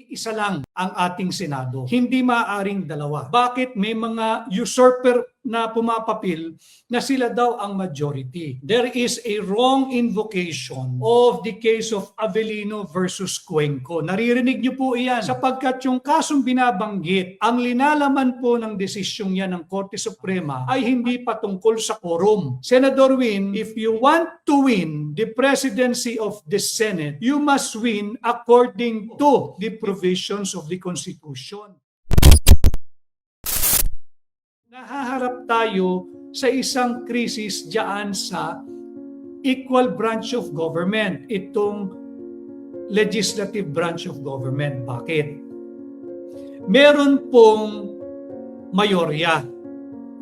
Isa lang ang ating Senado. Hindi maaaring dalawa. Bakit may mga usurper na pumapapil na sila daw ang majority? There is a wrong invocation of the case of Avellino versus Cuenco. Naririnig niyo po iyan sapagkat yung kasong binabanggit, ang linalaman po ng desisyong yan ng Korte Suprema ay hindi patungkol sa quorum. Senator Win, if you want to win the presidency of the Senate, you must win according to the provisions of the Constitution. Nahaharap tayo sa isang krisis diyan sa equal branch of government, itong legislative branch of government. Bakit? Meron pong mayorya.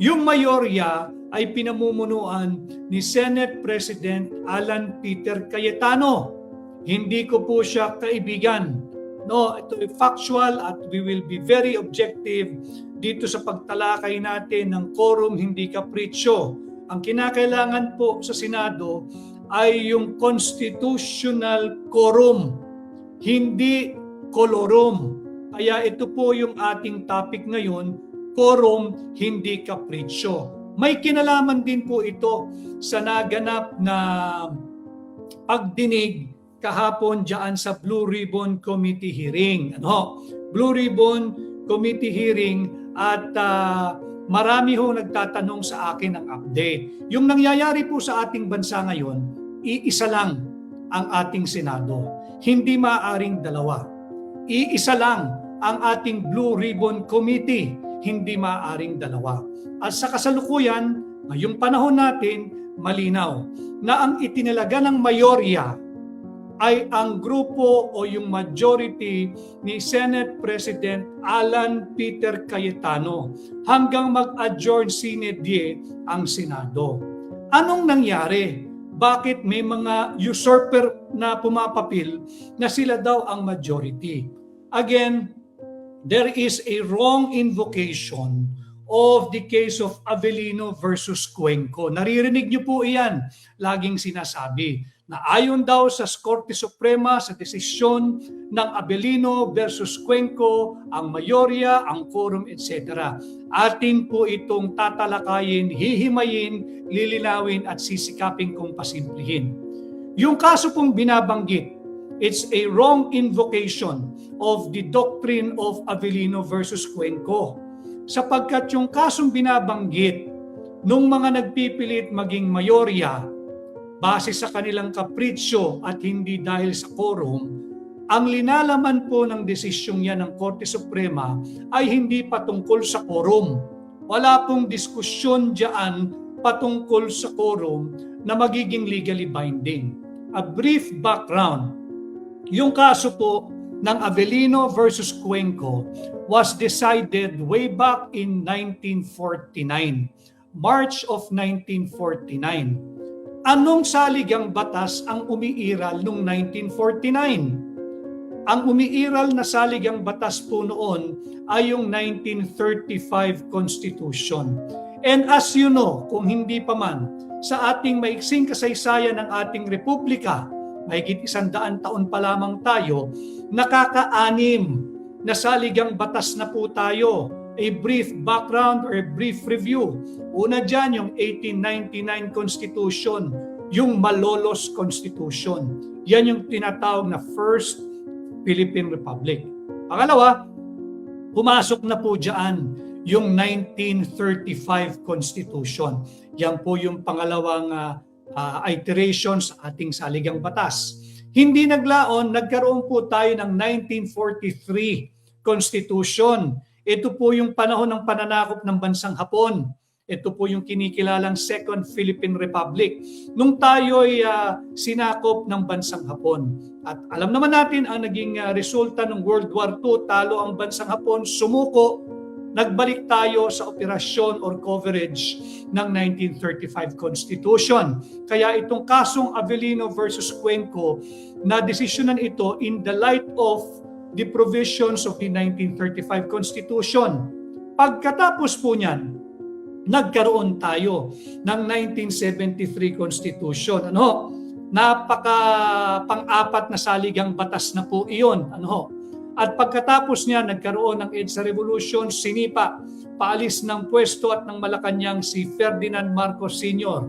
Yung mayorya ay pinamumunuan ni Senate President Alan Peter Cayetano. Hindi ko po siya kaibigan. No, ito ay factual at we will be very objective dito sa pagtalakay natin ng quorum, hindi kapritsyo. Ang kinakailangan po sa Senado ay yung constitutional quorum, hindi colorum. Kaya ito po yung ating topic ngayon, quorum, hindi kapritsyo. May kinalaman din po ito sa naganap na pagdinig kahapon diyan sa Blue Ribbon Committee hearing. Blue Ribbon Committee hearing at marami ho nagtatanong sa akin ng update. Yung nangyayari po sa ating bansa ngayon, iisa lang ang ating Senado. Hindi maaaring dalawa. Iisa lang ang ating Blue Ribbon Committee. Hindi maaaring dalawa. At sa kasalukuyan, ngayong panahon natin, malinaw na ang itinalaga ng mayorya ay ang grupo o yung majority ni Senate President Alan Peter Cayetano hanggang mag-adjourn sine die ang Senado. Anong nangyari? Bakit may mga usurper na pumapapil na sila daw ang majority? Again, there is a wrong invocation of the case of Avellino versus Cuenco. Naririnig niyo po iyan, laging sinasabi na ayon daw sa Korte Suprema sa desisyon ng Avellino versus Cuenco, ang mayorya, ang quorum, etc. Atin po itong tatalakayin, hihimayin, lilinawin at sisikapin kong pasimplihin. Yung kaso pong binabanggit, it's a wrong invocation of the doctrine of Avellino versus Cuenco. Sapagkat yung kasong binabanggit nung mga nagpipilit maging mayorya, base sa kanilang kapritsyo at hindi dahil sa quorum, ang linalaman po ng desisyong yan ng Korte Suprema ay hindi patungkol sa quorum. Wala pong diskusyon diyan patungkol sa quorum na magiging legally binding. A brief background. Yung kaso po ng Avellino versus Cuenco was decided way back in 1949, March of 1949. Anong saligang batas ang umiiral noong 1949? Ang umiiral na saligang batas po noon ay yung 1935 Constitution. And as you know, kung hindi pa man, sa ating maiksing kasaysayan ng ating republika, mahigit 100 taon pa lamang tayo, nakaka-anim na saligang batas na po tayo. A brief background or a brief review. Una dyan, yung 1899 Constitution, yung Malolos Constitution. Yan yung tinatawag na First Philippine Republic. Pangalawa, pumasok na po dyan yung 1935 Constitution. Yan po yung pangalawang iteration sa ating saligang batas. Hindi naglaon, nagkaroon po tayo ng 1943 Constitution. Ito po yung panahon ng pananakop ng bansang Hapon. Ito po yung kinikilalang Second Philippine Republic. Nung tayo ay sinakop ng bansang Hapon. At alam naman natin ang naging resulta ng World War II, talo ang bansang Hapon, sumuko, nagbalik tayo sa operasyon or coverage ng 1935 Constitution. Kaya itong kasong Avellino versus Cuenco, na desisyonan ito in the light of the provisions of the 1935 Constitution. Pagkatapos po niyan, nagkaroon tayo ng 1973 Constitution. Napaka pang-apat na saligang batas na po iyon. At pagkatapos niya, nagkaroon ng EDSA Revolution, sinipa, paalis ng pwesto at ng Malacanang si Ferdinand Marcos Sr.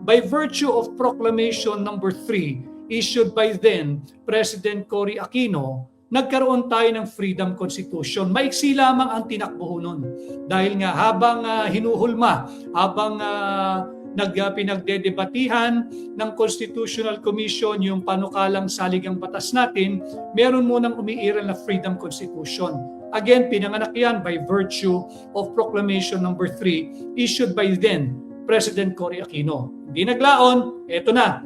By virtue of Proclamation number 3, issued by then President Cory Aquino, nagkaroon tayo ng Freedom Constitution. Maiksi lamang ang tinakbo nun. Dahil nga habang hinuhulma, habang pinagdedebatihan ng Constitutional Commission yung panukalang saligang batas natin, meron munang umiiral na Freedom Constitution. Again, pinanganak yan by virtue of Proclamation number 3 issued by then President Cory Aquino. Di naglaon, eto na,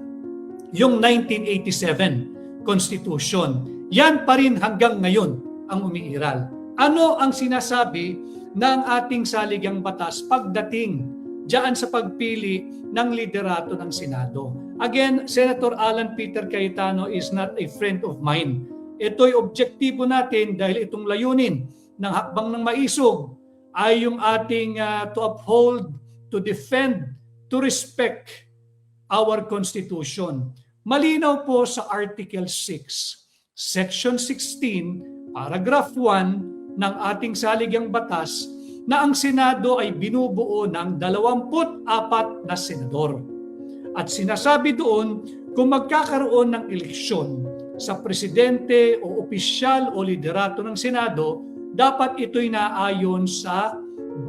yung 1987 Constitution. Yan pa rin hanggang ngayon ang umiiral. Ano ang sinasabi ng ating saligang batas pagdating diyan sa pagpili ng liderato ng Senado? Again, Senator Alan Peter Cayetano is not a friend of mine. Ito'y objektibo natin dahil itong layunin ng hakbang ng maisog ay yung ating to uphold, to defend, to respect our Constitution. Malinaw po sa Article 6, Section 16, Paragraph 1 ng ating saligang batas na ang Senado ay binubuo ng 24 na senador. At sinasabi doon kung magkakaroon ng eleksyon sa presidente o opisyal o liderato ng Senado, dapat ito'y naayon sa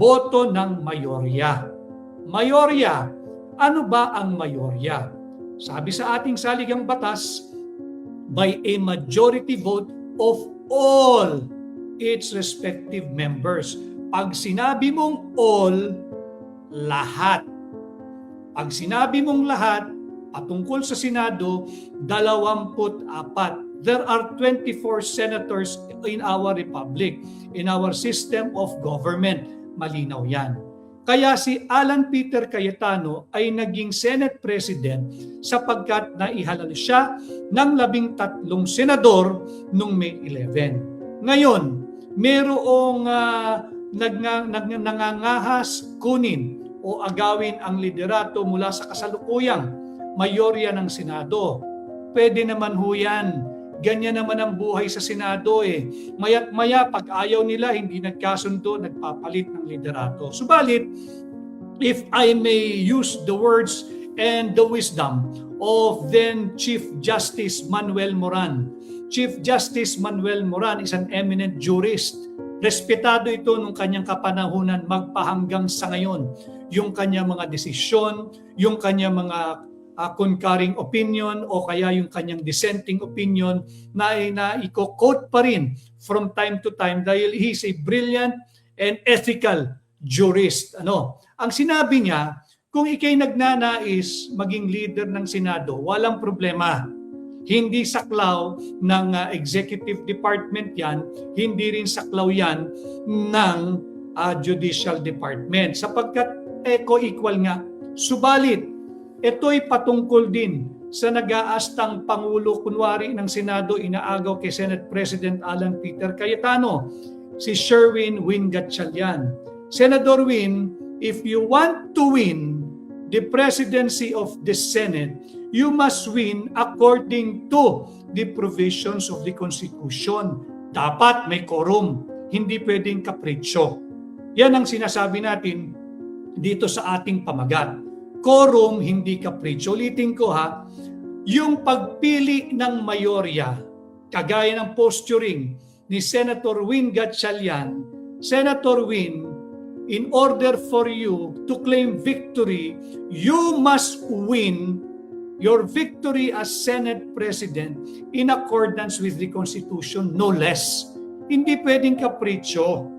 boto ng mayorya. Mayorya, ano ba ang mayorya? Sabi sa ating saligang batas, by a majority vote of all its respective members. Pag sinabi mong all, lahat. Pag sinabi mong lahat, patungkol sa Senado, 24. There are 24 senators in our republic, in our system of government. Malinaw yan. Kaya si Alan Peter Cayetano ay naging Senate President sapagkat naihalal siya ng 13 senador noong May 11. Ngayon, mayroong nangangahas kunin o agawin ang liderato mula sa kasalukuyang mayorya ng Senado. Pwede naman ho yan. Ganyan naman ang buhay sa Senado eh. Maya't maya, pag ayaw nila, hindi nagkasundo, nagpapalit ng liderato. Subalit, if I may use the words and the wisdom of then Chief Justice Manuel Moran. Chief Justice Manuel Moran is an eminent jurist. Respetado ito nung kanyang kapanahunan magpahanggang sa ngayon. Yung kanyang mga desisyon, yung kanyang mga concurring opinion o kaya yung kanyang dissenting opinion na i-quote pa rin from time to time dahil he's a brilliant and ethical jurist. Ang sinabi niya, kung ikay nagnanais maging leader ng Senado, walang problema. Hindi saklaw ng executive department yan, hindi rin saklaw yan ng judicial department sapagkat eco-equal nga. Subalit, ito'y patungkol din sa nag-aastang Pangulo kunwari ng Senado inaagaw kay Senate President Alan Peter Cayetano, si Sherwin Win Gatchalian. Senador Win, if you want to win the presidency of the Senate, you must win according to the provisions of the Constitution. Dapat may quorum, hindi pwedeng kapritsyo. Yan ang sinasabi natin dito sa ating pamagat. Quorum, hindi kapritsyo. Ulitin ko ha, yung pagpili ng mayorya, kagaya ng posturing ni Senator Win Gatchalian, Senator Win, in order for you to claim victory, you must win your victory as Senate President in accordance with the Constitution, no less. Hindi pwedeng kapritsyo.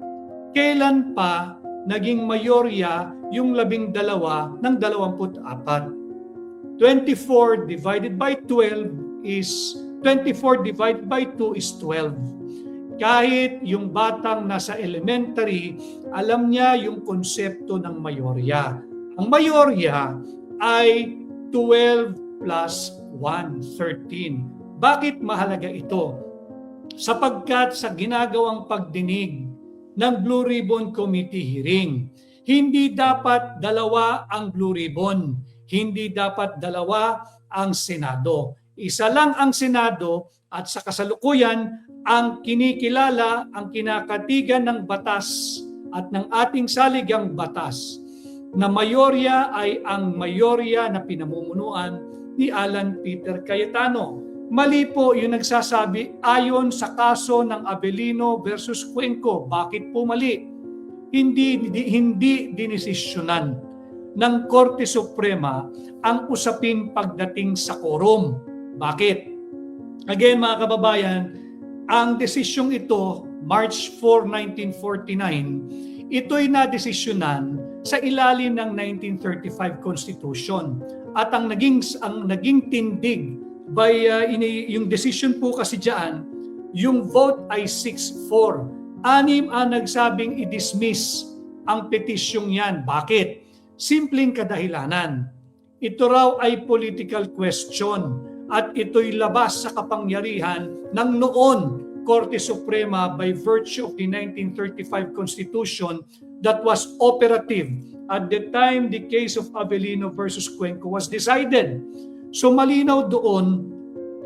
Kailan pa naging mayorya yung 12 ng 24? 24 divided by 12 is 24 divided by 2 is 12. Kahit yung batang nasa elementary, alam niya yung konsepto ng mayorya. Ang mayorya ay 12 plus 1, 13. Bakit mahalaga ito? Sapagkat sa ginagawang pagdinig ng Blue Ribbon Committee hearing, hindi dapat dalawa ang Blue Ribbon, hindi dapat dalawa ang Senado. Isa lang ang Senado at sa kasalukuyan ang kinikilala, ang kinakatigan ng batas at ng ating saligang batas na mayorya ay ang mayorya na pinamumunuan ni Alan Peter Cayetano. Mali po yung nagsasabi ayon sa kaso ng Avellino versus Cuenco. Bakit po mali? Hindi dinesisyonan ng Korte Suprema ang usapin pagdating sa quorum. Bakit? Again mga kababayan, ang desisyong ito, March 4, 1949, ito'y nadesisyonan sa ilalim ng 1935 Constitution. At ang naging tindig by yung decision po kasi diyan, yung vote ay 6-4. 6 ang nagsabing i-dismiss ang petisyong yan. Bakit? Simpleng kadahilanan. Ito raw ay political question at ito'y labas sa kapangyarihan ng noon Korte Suprema by virtue of the 1935 Constitution that was operative at the time the case of Avellino versus Cuenco was decided. So malinaw doon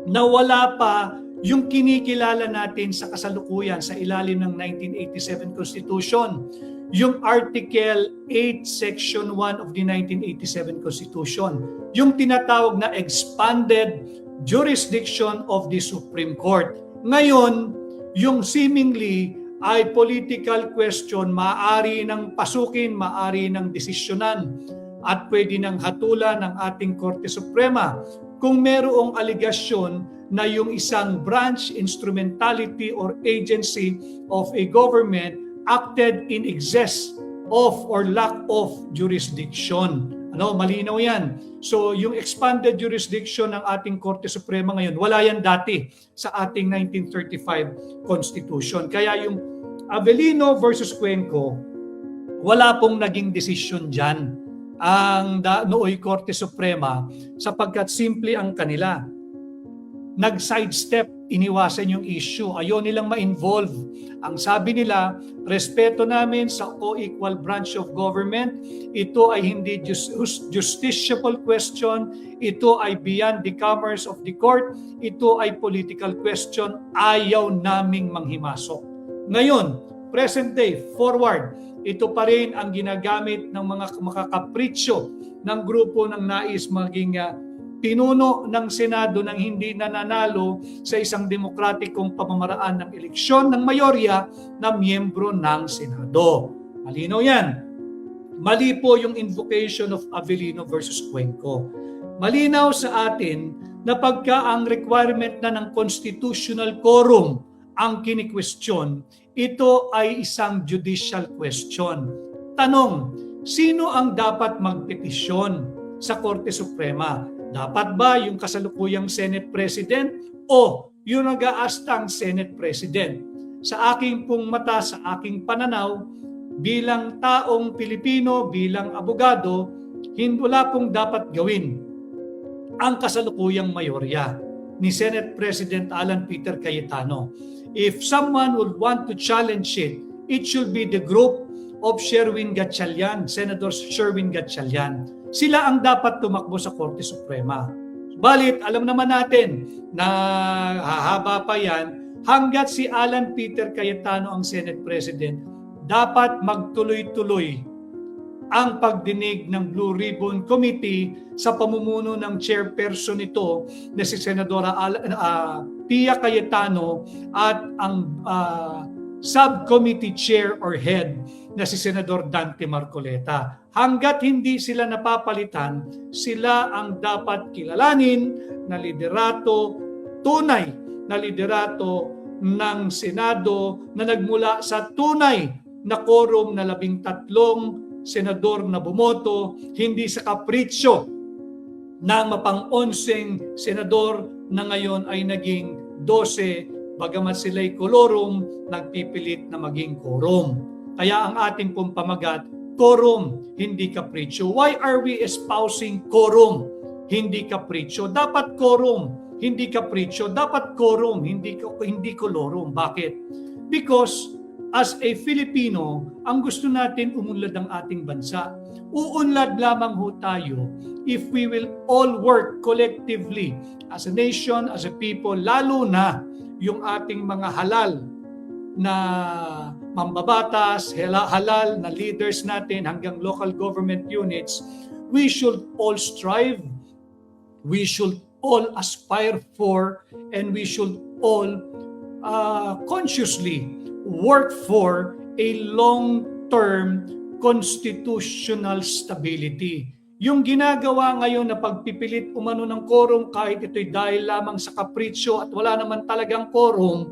na wala pa yung kinikilala natin sa kasalukuyan sa ilalim ng 1987 Constitution, yung Article 8, Section 1 of the 1987 Constitution, yung tinatawag na expanded jurisdiction of the Supreme Court. Ngayon, yung seemingly ay political question, maaari ng pasukin, maaari ng desisyonan, at pwede ng hatulan ng ating Korte Suprema kung merong aligasyon na yung isang branch, instrumentality, or agency of a government acted in excess of or lack of jurisdiction. Malinaw yan. So yung expanded jurisdiction ng ating Korte Suprema ngayon, wala yan dati sa ating 1935 Constitution. Kaya yung Avellino versus Cuenco, wala pong naging desisyon dyan ang nooy Korte Suprema sapagkat simple ang kanila. Nag-sidestep, iniwasan yung issue. Ayaw nilang ma-involve. Ang sabi nila, respeto namin sa co-equal branch of government. Ito ay hindi justiciable question. Ito ay beyond the commerce of the court. Ito ay political question. Ayaw naming manghimasok. Ngayon, present day, forward, ito pa rin ang ginagamit ng mga makakapritsyo ng grupo ng nais maging pinuno ng Senado nang hindi nananalo sa isang demokratikong pamamaraan ng eleksyon ng mayorya na miyembro ng Senado. Malinaw yan. Mali po yung invocation of Avellino versus Cuenco. Malinaw sa atin na pagka ang requirement na ng constitutional quorum ang kini-question, ito ay isang judicial question. Tanong, sino ang dapat magpetisyon sa Korte Suprema? Dapat ba yung kasalukuyang Senate President o yung nag-aastang Senate President? Sa aking pong mata, sa aking pananaw, bilang taong Pilipino, bilang abogado, wala pong dapat gawin ang kasalukuyang mayorya ni Senate President Alan Peter Cayetano. If someone would want to challenge it, it should be the group of Sherwin Gatchalian, Senator Sherwin Gatchalian. Sila ang dapat tumakbo sa Korte Suprema. Balit, alam naman natin na hahaba pa yan, hanggat si Alan Peter Cayetano ang Senate President, dapat magtuloy-tuloy ang pagdinig ng Blue Ribbon Committee sa pamumuno ng chairperson nito na si Senadora Pia Cayetano at ang subcommittee chair or head na si Senador Dante Marcoleta. Hanggat hindi sila napapalitan, sila ang dapat kilalanin na liderato, tunay na liderato ng Senado na nagmula sa tunay na quorum na 13 senador na bumoto, hindi sa kapritsyo ng mapang-11 senador na ngayon ay naging 12, bagamat sila'y kolorum, nagpipilit na maging quorum. Kaya ang ating pong pamagat, quorum, hindi kapritsyo. Why are we espousing quorum, hindi kapritsyo? Dapat quorum, hindi kapritsyo. Dapat quorum, hindi kolorum. Bakit? Because as a Filipino, ang gusto natin umunlad ang ating bansa. Uunlad lamang ho tayo if we will all work collectively as a nation, as a people, lalo na yung ating mga halal na mambabatas, halal na leaders natin hanggang local government units, we should all strive, we should all aspire for, and we should all consciously work for a long-term constitutional stability. Yung ginagawa ngayon na pagpipilit umano ng quorum kahit ito'y dahil lamang sa kapritsyo at wala naman talagang quorum,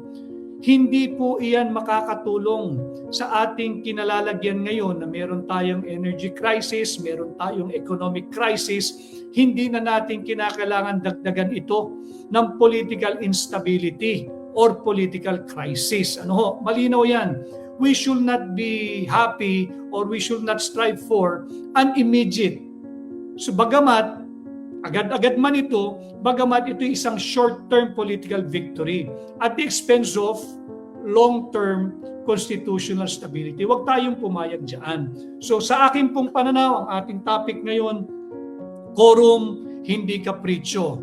hindi po iyan makakatulong sa ating kinalalagyan ngayon na meron tayong energy crisis, meron tayong economic crisis. Hindi na natin kinakailangan dagdagan ito ng political instability or political crisis. Ano ho? Malinaw yan. We should not be happy or we should not strive for an immediate. So bagamat agad-agad man ito, bagamat ito isang short-term political victory at the expense of long-term constitutional stability. Huwag tayong pumayag dyan. So sa akin pong pananaw, ang ating topic ngayon, quorum, hindi kapritsyo.